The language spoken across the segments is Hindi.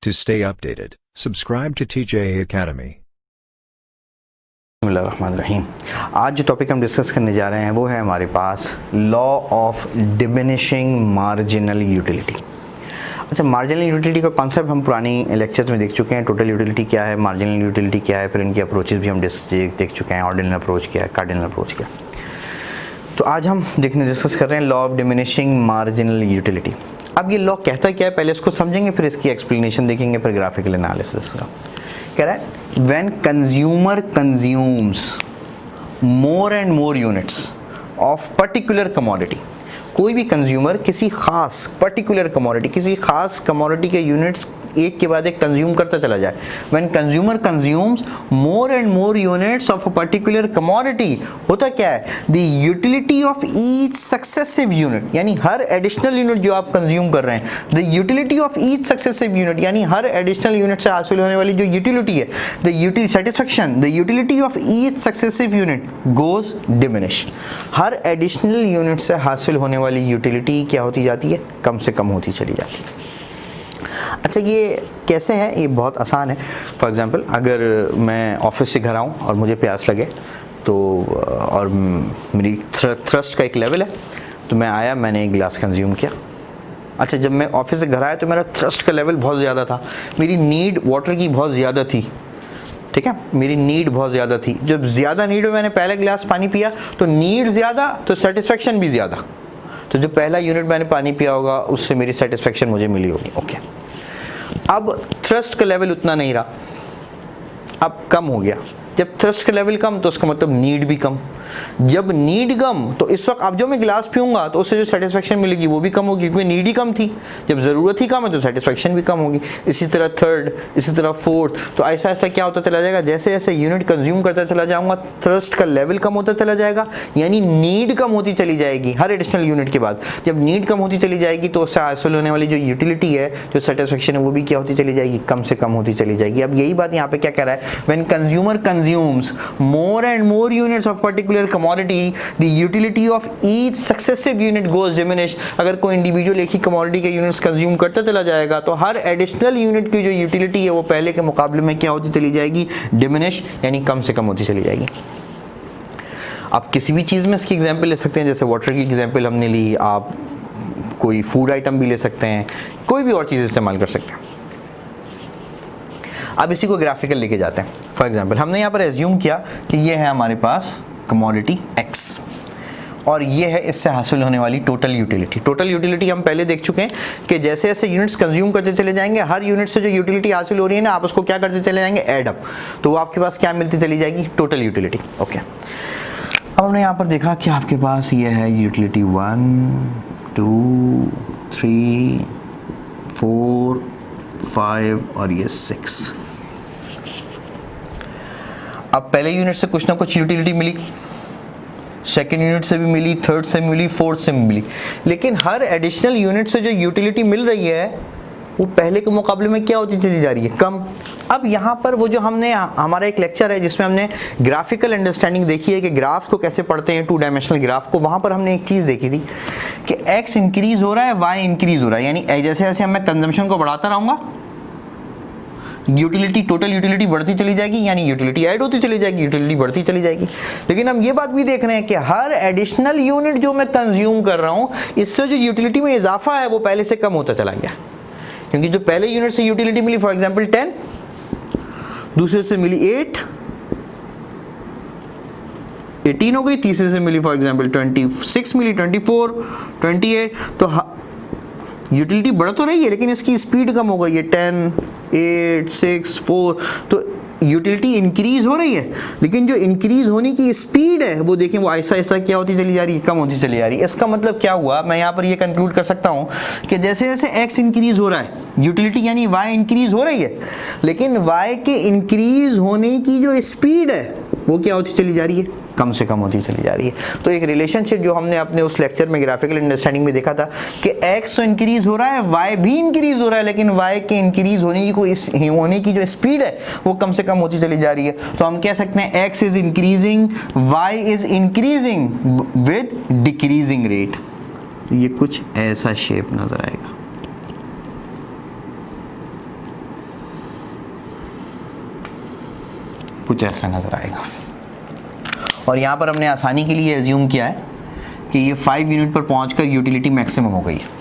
To stay updated, subscribe to TJA Academy. बिस्मिल्लाहिर्रहमानिर्रहीम। आज जो टॉपिक हम डिस्कस करने जा रहे हैं वो है हमारे पास law of diminishing marginal utility. अच्छा, मार्जिनल यूटिलिटी का कॉन्सेप्ट हम पुरानी लेक्चर्स में देख चुके हैं। टोटल यूटिलिटी क्या है, मार्जिनल यूटिलिटी क्या है, फिर इनकी अप्रोचेस भी हम देख चुके हैं। ऑर्डिनल अप्रोच क्या है, कार्डिनल अप्रोच क्या है। तो आज हम डिस्कस कर रहे हैं law of diminishing marginal utility. अब ये लॉ कहता क्या है पहले इसको समझेंगे, फिर इसकी एक्सप्लेनेशन देखेंगे, फिर ग्राफिकल एनालिसिस का। कह रहा है when consumer consumes more and more units of particular commodity. कोई भी कंज्यूमर किसी खास पर्टिकुलर कमोडिटी, किसी खास कमोडिटी के यूनिट्स एक के बाद एक कंज्यूम करता चला जाए। When consumer consumes more and more units of a particular commodity, होता क्या है, the utility of each successive unit, यानी हर एडिशनल यूनिट जो आप कंज्यूम कर रहे हैं, the utility of each successive unit, यानी हर एडिशनल यूनिट से हासिल होने वाली जो यूटिलिटी है, the utility satisfaction, the utility of each successive unit goes diminish. Her additional unit से हासिल होने वाली यूटिलिटी क्या होती जाती है, कम से कम होती चली जाती है। अच्छा, ये कैसे है, ये बहुत आसान है। फॉर एग्ज़ाम्पल, अगर मैं ऑफिस से घर आऊँ और मुझे प्यास लगे तो, और मेरी थ्रस्ट का एक लेवल है, तो मैं आया, मैंने एक गिलास कंज्यूम किया। अच्छा, जब मैं ऑफिस से घर आया तो मेरा थ्रस्ट का लेवल बहुत ज़्यादा था, मेरी नीड वाटर की बहुत ज़्यादा थी, ठीक है, मेरी नीड बहुत ज़्यादा थी। जब ज़्यादा नीड में मैंने पहला गिलास पानी पिया तो नीड ज़्यादा तो सेटिस्फेक्शन भी ज़्यादा। तो जो पहला यूनिट मैंने पानी पिया होगा उससे मेरी सेटिस्फेक्शन मुझे मिली होगी। ओके, अब थ्रस्ट का लेवल उतना नहीं रहा, अब कम हो गया। जब थ्रस्ट का लेवल कम तो उसका मतलब नीड भी कम। जब नीड कम तो इस वक्त अब जो मैं गिलास पीऊंगा तो उससे जो सेटिस्फेक्शन मिलेगी वो भी कम होगी, क्योंकि नीड ही कम थी। जब ज़रूरत ही कम है तो सेटिस्फेक्शन भी कम होगी। इसी तरह थर्ड, इसी तरह फोर्थ। तो ऐसा ऐसा क्या होता चला जाएगा, जैसे जैसे यूनिट कंज्यूम करता चला जाऊंगा थ्रस्ट का लेवल कम होता चला जाएगा, यानी नीड कम होती चली जाएगी हर एडिशनल यूनिट के बाद। जब नीड कम होती चली जाएगी तो उससे हासिल होने वाली जो यूटिलिटी है, जो सेटिस्फेक्शन है, वो भी क्या होती चली जाएगी, कम से कम होती चली जाएगी। अब यही बात यहाँ पे क्या कह रहा है, when consumer consumes more and more units of particular commodity, the utility of each successive unit goes diminished। अगर कोई इंडिविजुअल एक ही कमोडिटी के यूनिट्स कंज्यूम करता चला जाएगा तो हर एडिशनल यूनिट की जो यूटिलिटी है वो पहले के मुकाबले में क्या होती चली जाएगी, डिमिनिश, यानी कम से कम होती चली जाएगी। आप किसी भी चीज़ में इसकी एग्जांपल ले सकते हैं, जैसे वाटर की एग्जांपल हमने ली, आप कोई फूड आइटम भी ले सकते हैं, कोई भी और चीज़ इस्तेमाल कर सकते हैं। अब इसी को ग्राफिकल लेके जाते हैं। फॉर एग्जांपल, हमने यहाँ पर एज्यूम किया कि ये है हमारे पास कमोडिटी X और ये है इससे हासिल होने वाली टोटल यूटिलिटी। टोटल यूटिलिटी हम पहले देख चुके हैं कि जैसे जैसे यूनिट्स कंज्यूम करते चले जाएंगे, हर यूनिट से जो यूटिलिटी हासिल हो रही है ना, आप उसको क्या करते चले जाएंगे, ऐड अप, तो वो आपके पास क्या मिलती चली जाएगी, टोटल यूटिलिटी। ओके, अब हमने यहाँ पर देखा कि आपके पास ये है यूटिलिटी 1 2 3 4 5 और ये 6। अब पहले यूनिट से कुछ ना कुछ यूटिलिटी मिली, सेकेंड यूनिट से भी मिली, थर्ड से मिली, फोर्थ से मिली, लेकिन हर एडिशनल यूनिट से जो यूटिलिटी मिल रही है वो पहले के मुकाबले में क्या होती चली जा रही है, कम। अब यहाँ पर वो जो हमने, हमारा एक लेक्चर है जिसमें हमने ग्राफिकल अंडरस्टैंडिंग देखी है कि ग्राफ्स को कैसे पढ़ते हैं, 2 डायमेंशनल ग्राफ को। वहाँ पर हमने एक चीज़ देखी थी कि x इंक्रीज हो रहा है, y इंक्रीज हो रहा है, यानी जैसे जैसे मैं कंजम्पशन को बढ़ाता रहूँगा यूटिलिटी, टोटल यूटिलिटी बढ़ती चली जाएगी, यानी यूटिलिटी ऐड होती चली जाएगी, यूटिलिटी बढ़ती चली जाएगी। लेकिन हम ये बात भी देख रहे हैं कि हर एडिशनल यूनिट जो मैं कंज्यूम कर रहा हूँ, इससे जो यूटिलिटी में इजाफा है वो पहले से कम होता चला गया। क्योंकि जो पहले यूनिट से यूटिलिटी मिली, फॉर एग्जांपल 10, दूसरे से मिली 8, 18 हो गई, तीसरे से मिली फॉर एग्जांपल 26 मिली, 24, 28, तो यूटिलिटी बढ़ तो रही है लेकिन इसकी स्पीड कम हो गई है, 10, 8, 6, 4, तो यूटिलिटी इंक्रीज हो रही है, लेकिन जो इंक्रीज होने की स्पीड है वो देखें वो ऐसा ऐसा क्या होती चली जा रही है, कम होती चली जा रही है। इसका मतलब क्या हुआ, मैं यहाँ पर ये कंक्लूड कर सकता हूँ कि जैसे जैसे x इंक्रीज हो रहा है, यूटिलिटी यानी y इंक्रीज हो रही है, लेकिन y के इंक्रीज होने की जो स्पीड है वो क्या होती चली जा रही है, कम से कम होती चली जा रही है। तो एक रिलेशनशिप जो हमने अपने उस लेक्चर में ग्राफिकल अंडरस्टैंडिंग में देखा था कि x तो इंक्रीज हो रहा है, y भी इंक्रीज हो रहा है, लेकिन y के इंक्रीज होने की जो स्पीड है वो कम से कम होती चली जा रही है। तो हम कह सकते हैं x is increasing, y is increasing with decreasing rate. ये कुछ ऐसा शेप नजर आएगा। कुछ ऐसा नज़र आएगा। और यहाँ पर हमने आसानी के लिए एज्यूम किया है कि ये 5 यूनिट पर पहुँचकर यूटिलिटी मैक्सिमम हो गई है,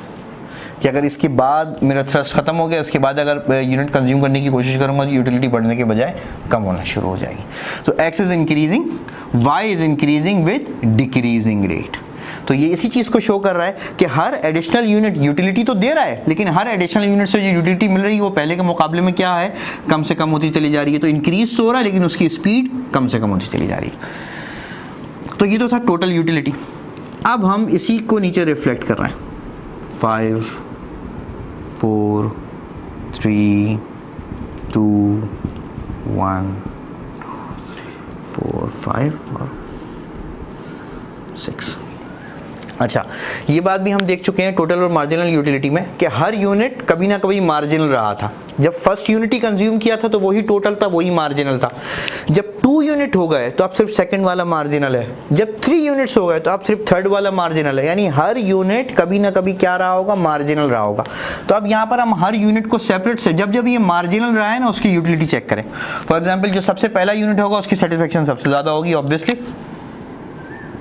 कि अगर इसके बाद मेरा थ्रस्ट ख़त्म हो गया, इसके बाद अगर यूनिट कंज्यूम करने की कोशिश करूँगा तो यूटिलिटी बढ़ने के बजाय कम होना शुरू हो जाएगी। तो x is increasing, y is increasing with decreasing rate. तो ये इसी चीज़ को शो कर रहा है कि हर एडिशनल यूनिट यूटिलिटी तो दे रहा है, लेकिन हर एडिशनल यूनिट से जो यूटिलिटी मिल रही है वो पहले के मुकाबले में क्या है, कम से कम होती चली जा रही है। तो इंक्रीज तो हो रहा है लेकिन उसकी स्पीड कम से कम होती चली जा रही है। तो ये तो था टोटल यूटिलिटी। अब हम इसी को नीचे रिफ्लेक्ट कर रहे हैं, 5 4 3 2 1 4 5 और 6। अच्छा, ये बात भी हम देख चुके हैं टोटल और मार्जिनल यूटिलिटी में कि हर यूनिट कभी ना कभी मार्जिनल रहा था। जब फर्स्ट यूनिट ही कंज्यूम किया था तो वही टोटल था, वही मार्जिनल था। जब 2 यूनिट हो गए तो अब सिर्फ सेकंड वाला मार्जिनल है। जब 3 यूनिट्स हो गए तो अब सिर्फ थर्ड वाला मार्जिनल है। यानी हर यूनिट कभी ना कभी क्या रहा होगा, मार्जिनल रहा होगा। तो अब यहाँ पर हम हर यूनिट को सेपरेट से जब जब ये मार्जिनल रहा है ना उसकी यूटिलिटी चेक करें। फॉर एग्जाम्पल जो सबसे पहला यूनिट होगा उसकी सेटिस्फेक्शन सबसे ज़्यादा होगी, ऑब्वियसली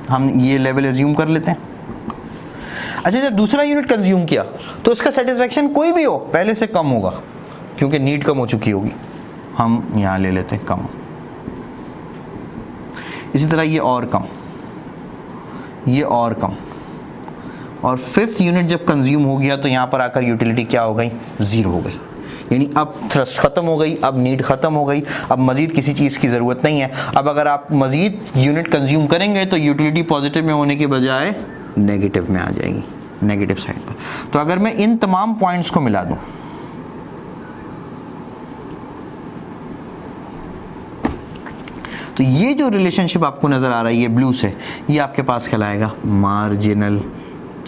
हम ये लेवल एज्यूम कर लेते हैं। अच्छा, जब दूसरा यूनिट कंज्यूम किया तो उसका सेटिस्फेक्शन कोई भी हो पहले से कम होगा, क्योंकि नीड कम हो चुकी होगी। हम यहाँ ले लेते हैं कम। इसी तरह ये और कम, ये और कम। और 5th यूनिट जब कंज्यूम हो गया तो यहाँ पर आकर यूटिलिटी क्या हो गई, 0 हो गई। यानी अब थ्रस्ट ख़त्म हो गई, अब नीड ख़त्म हो गई, अब मज़ीद किसी चीज़ की ज़रूरत नहीं है। अब अगर आप मज़ीद यूनिट कंज्यूम करेंगे तो यूटिलिटी पॉजिटिव में होने के बजाय नेगेटिव में आ जाएगी, नेगेटिव साइड पर। तो अगर मैं इन तमाम पॉइंट्स को मिला दूं तो ये जो रिलेशनशिप आपको नज़र आ रही है ब्लू से, ये आपके पास कहलाएगा मार्जिनल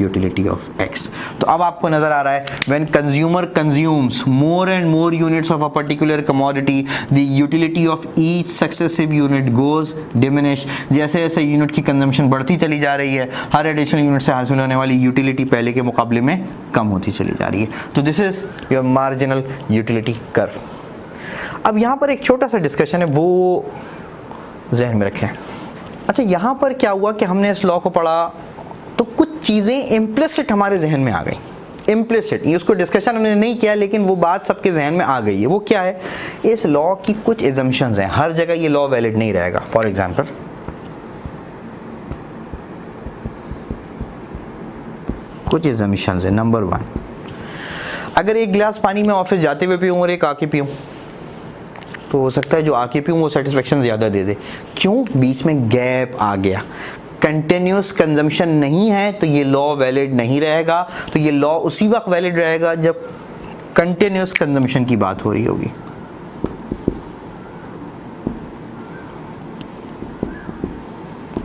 यूटिलिटी ऑफ x। तो अब आपको नज़र आ रहा है when consumer consumes more and more units of a particular commodity the utility of each successive unit goes diminish. जैसे जैसे यूनिट की कंजम्पशन बढ़ती चली जा रही है, हर एडिशनल यूनिट से हासिल होने वाली यूटिलिटी पहले के मुकाबले में कम होती चली जा रही है। तो this is your marginal utility curve. अब यहाँ पर एक छोटा सा डिस्कशन है, वो जहन में रखें। अच्छा, यहाँ पर क्या हुआ कि हमने इस लॉ को पढ़ा तो कुछ चीज़ें इम्प्लिसिट हमारे जहन में आ गई। इम्प्लिसिट, ये उसको डिस्कशन हमने नहीं किया लेकिन वो बात सबके जहन में आ गई है। वो क्या है, इस लॉ की कुछ एजम्पशंस हैं, हर जगह ये लॉ वैलिड नहीं रहेगा। फॉर एग्जांपल, कुछ एजम्पशंस हैं। नंबर 1, अगर एक गिलास पानी में ऑफिस जाते हुए पीऊँ और एक आके पीऊँ तो हो सकता है जो आके पीऊँ वो सेटिस्फेक्शन ज़्यादा दे दे। क्यों? बीच में गैप आ गया, कंटिन्यूस कंजम्पशन नहीं है, तो ये लॉ वैलिड नहीं रहेगा। तो ये लॉ उसी वक्त वैलिड रहेगा जब कंटिन्यूस कंजम्पशन की बात हो रही होगी।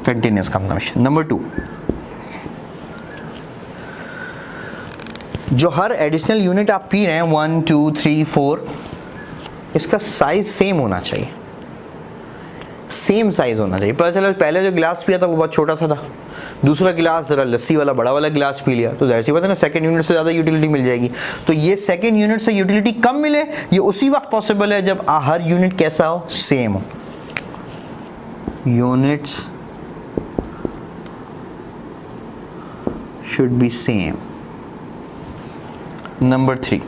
Continuous consumption. नंबर 2, जो हर एडिशनल यूनिट आप पी रहे हैं 1 2 3 4, इसका साइज सेम होना चाहिए, सेम साइज होना चाहिए। पता चला पहले जो गिलास पिया था वो बहुत छोटा सा था, दूसरा गिलास जरा लस्सी वाला बड़ा वाला गिलास पी लिया, तो जाहिर सी बात है ना सेकंड यूनिट से ज़्यादा यूटिलिटी मिल जाएगी। तो ये सेकंड यूनिट से यूटिलिटी कम मिले, ये उसी वक्त पॉसिबल है जब हर यूनिट कैसा हो, सेम हो। Units should be same. Number 3,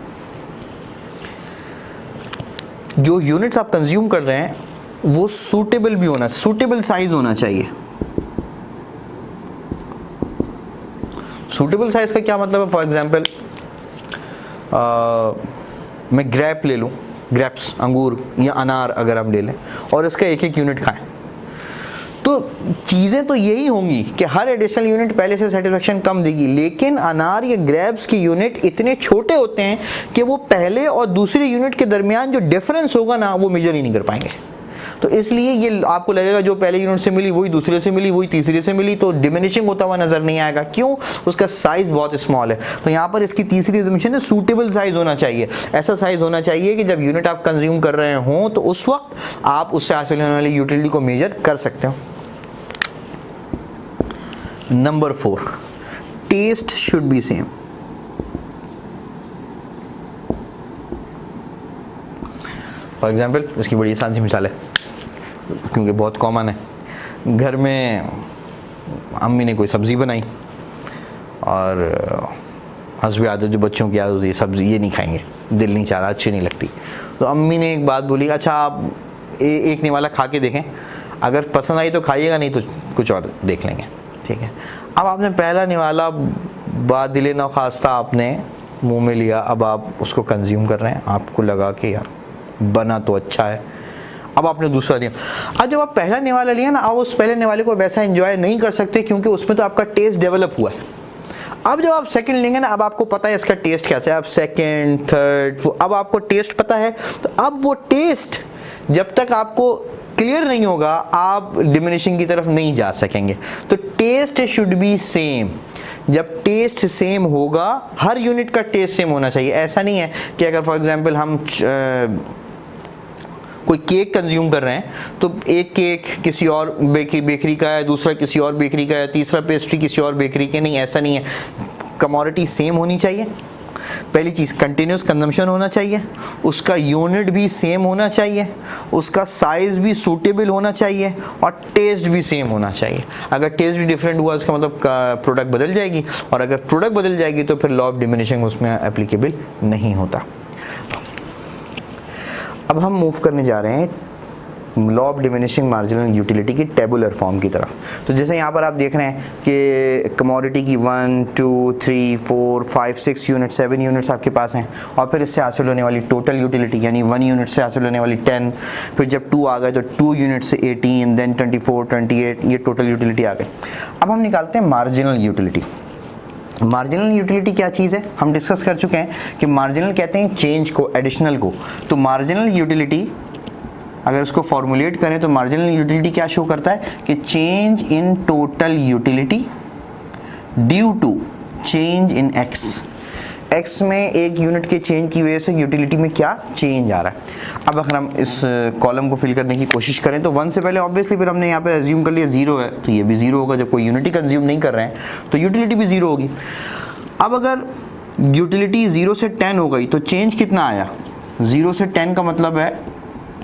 जो यूनिट्स आप कंज्यूम कर रहे हैं वो सूटेबल भी होना, सूटेबल साइज होना चाहिए। सूटेबल साइज का क्या मतलब है? फॉर एग्जांपल मैं ग्रेप ले लूँ, ग्रेप्स अंगूर या अनार अगर हम ले लें और इसका एक एक यूनिट खाएं, तो चीज़ें तो यही होंगी कि हर एडिशनल यूनिट पहले से सेटिस्फेक्शन कम देगी, लेकिन अनार या ग्रेप्स की यूनिट इतने छोटे होते हैं कि वो पहले और दूसरे यूनिट के दरमियान जो डिफरेंस होगा ना वो मेजर ही नहीं कर पाएंगे। तो इसलिए ये आपको लगेगा जो पहले यूनिट से मिली वही दूसरे से मिली, वही तीसरे से मिली, तो डिमिनिशिंग होता हुआ नजर नहीं आएगा। क्यों? उसका साइज बहुत स्मॉल है। तो यहाँ पर इसकी तीसरी असम्पशन है सूटेबल साइज होना चाहिए। ऐसा साइज होना चाहिए कि जब यूनिट आप कंज्यूम कर रहे हों तो उस वक्त आप उससे हासिल होने वाली यूटिलिटी को मेजर कर सकते हो। Number 4, test should be same. For example, इसकी बड़ी आसान सी मिसाल है, क्योंकि बहुत कॉमन है। घर में अम्मी ने कोई सब्ज़ी बनाई और हंसबी आदत जो बच्चों की आदत होती है, सब्ज़ी ये नहीं खाएंगे, दिल नहीं चाह रहा, अच्छी नहीं लगती, तो अम्मी ने एक बात बोली, अच्छा आप एक निवाला खा के देखें, अगर पसंद आई तो खाइएगा, नहीं तो कुछ और देख लेंगे, ठीक है। अब आपने पहला निवाला बाद दिले नखास्ता आपने मुंह में लिया, अब आप उसको कंज्यूम कर रहे हैं, आपको लगा कि यार बना तो अच्छा है, अब आपने दूसरा लिया। अब जब आप पहला निवाला लिया ना, आप उस पहले निवाले को वैसा एंजॉय नहीं कर सकते क्योंकि उसमें तो आपका टेस्ट डेवलप हुआ है। अब जब आप सेकंड लेंगे ना, अब आपको पता है इसका टेस्ट कैसा है, अब सेकंड थर्ड, अब आपको टेस्ट पता है, तो अब वो टेस्ट जब तक आपको क्लियर नहीं होगा आप डिमिनिशिंग की तरफ नहीं जा सकेंगे। तो टेस्ट शुड बी सेम। जब टेस्ट सेम होगा, हर यूनिट का टेस्ट सेम होना चाहिए। ऐसा नहीं है कि अगर फॉर एग्जांपल हम कोई केक कंज्यूम कर रहे हैं तो एक केक किसी और बेकरी का है, दूसरा किसी और बेकरी का है, तीसरा पेस्ट्री किसी और बेकरी के, नहीं, ऐसा नहीं है। कमोडिटी सेम होनी चाहिए। पहली चीज़ कंटिन्यूस कंजम्पशन होना चाहिए, उसका यूनिट भी सेम होना चाहिए, उसका साइज़ भी सूटेबल होना चाहिए और टेस्ट भी सेम होना चाहिए। अगर टेस्ट भी डिफरेंट हुआ इसका मतलब प्रोडक्ट बदल जाएगी, और अगर प्रोडक्ट बदल जाएगी तो फिर लॉ ऑफ डिमिनिशिंग उसमें एप्लीकेबल नहीं होता। अब हम मूव करने जा रहे हैं law of diminishing marginal utility की टेबुलर फॉर्म की तरफ। तो जैसे यहाँ पर आप देख रहे हैं कि कमोडिटी की 1 2 3 4 5 6 यूनिट 7 यूनिट्स आपके पास हैं, और फिर इससे हासिल होने वाली टोटल यूटिलिटी यानी 1 यूनिट से हासिल होने वाली 10, फिर जब 2 आ गए तो 2 यूनिट से 18, देन 24 28, ये टोटल यूटिलिटी आ गई। अब हम निकालते हैं मार्जिनल यूटिलिटी। मार्जिनल यूटिलिटी क्या चीज़ है, हम डिस्कस कर चुके हैं कि मार्जिनल कहते हैं चेंज को, एडिशनल को। तो मार्जिनल यूटिलिटी अगर इसको फॉर्मुलेट करें तो मार्जिनल यूटिलिटी क्या शो करता है कि change in total utility due to change in X में एक यूनिट के चेंज की वजह से यूटिलिटी में क्या चेंज आ रहा है। अब अगर हम इस कॉलम को फिल करने की कोशिश करें तो 1 से पहले ऑब्वियसली फिर हमने यहाँ पे एज्यूम कर लिया 0 है, तो ये भी 0 होगा। जब कोई यूनिटी कंज्यूम नहीं कर रहे हैं तो यूटिलिटी भी 0 होगी। अब अगर यूटिलिटी 0 से 10 हो गई तो चेंज कितना आया, 0 से 10 का मतलब है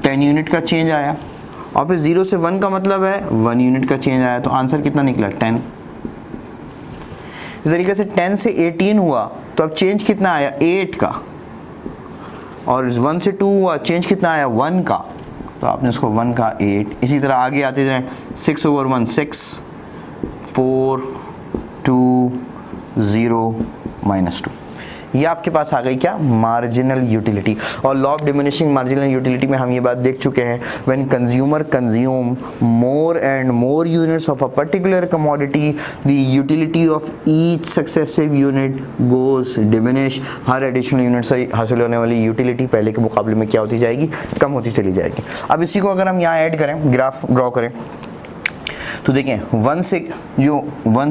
10 यूनिट का चेंज आया, और फिर 0 से 1 का मतलब है 1 यूनिट का चेंज आया। तो आंसर कितना निकला, 10। इस तरीके से 10 से 18 हुआ तो अब चेंज कितना आया, 8 का, और 1 से 2 हुआ चेंज कितना आया, 1 का, तो आपने उसको 1 का 8। इसी तरह आगे आते जाएं, 6/1 6, 4 2 0 -2, ये आपके पास आ गई क्या, मार्जिनल यूटिलिटी। और law of diminishing marginal utility में हम ये बात देख चुके हैं, when consumer consume more and more units of a particular commodity the utility of each successive unit goes diminish. Her additional unit से हासिल होने वाली यूटिलिटी पहले के मुकाबले में क्या होती जाएगी, कम होती चली जाएगी। अब इसी को अगर हम यहाँ ऐड करें, ग्राफ ड्रॉ करें, तो देखें 1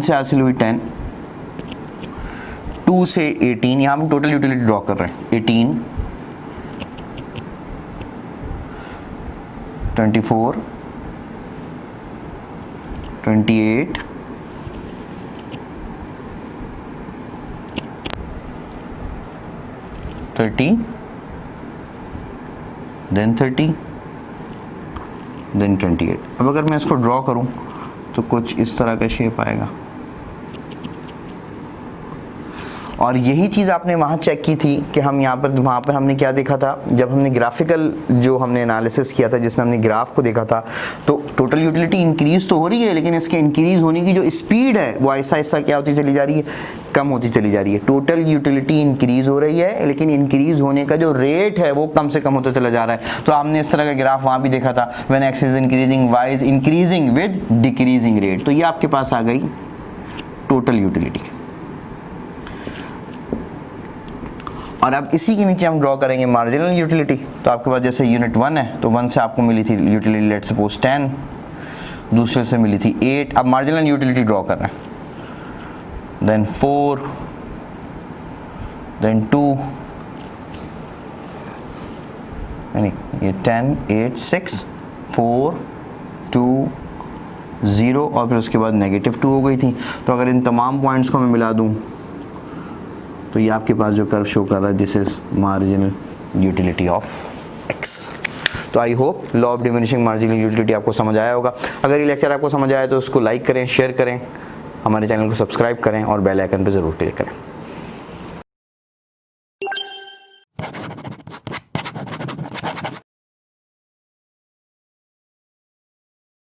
से हासिल हुई 10, 2 से 18, यहाँ हम टोटल यूटिलिटी ड्रॉ कर रहे हैं, 18 24 28 30 देन 30 देन 28। अब अगर मैं इसको ड्रॉ करूं तो कुछ इस तरह का शेप आएगा। और यही चीज़ आपने वहाँ चेक की थी कि हम वहाँ पर हमने क्या देखा था, जब हमने ग्राफिकल जो हमने एनालिसिस किया था जिसमें हमने ग्राफ को देखा था, तो टोटल यूटिलिटी इंक्रीज़ तो हो रही है, लेकिन इसके इंक्रीज़ होने की जो स्पीड है वो ऐसा ऐसा क्या होती चली जा रही है, कम होती चली जा रही है। टोटल यूटिलिटी इंक्रीज़ हो रही है, लेकिन इंक्रीज़ होने का जो रेट है वो कम से कम होता चला जा रहा है। तो हमने इस तरह का ग्राफ वहाँ भी देखा था, when X is increasing Y is increasing with decreasing rate. तो ये आपके पास आ गई टोटल यूटिलिटी। और अब इसी के नीचे हम ड्रॉ करेंगे मार्जिनल यूटिलिटी। तो आपके पास जैसे यूनिट 1 है तो 1 से आपको मिली थी यूटिलिटी लेट सपोज 10, दूसरे से मिली थी 8। अब मार्जिनल यूटिलिटी ड्रॉ कर रहे हैं, देन 4 देन 2, यानी ये 10 8 6 4 2 0, और फिर उसके बाद -2 हो गई थी। तो अगर इन तमाम पॉइंट्स को मैं मिला दूं तो ये आपके पास जो कर्व शो कर रहा है, this is marginal utility of X. तो I hope law of diminishing marginal utility आपको समझ आया होगा। अगर ये लेक्चर आपको समझ आया तो उसको लाइक करें, शेयर करें, हमारे चैनल को सब्सक्राइब करें और बेल आइकन पर ज़रूर क्लिक करें।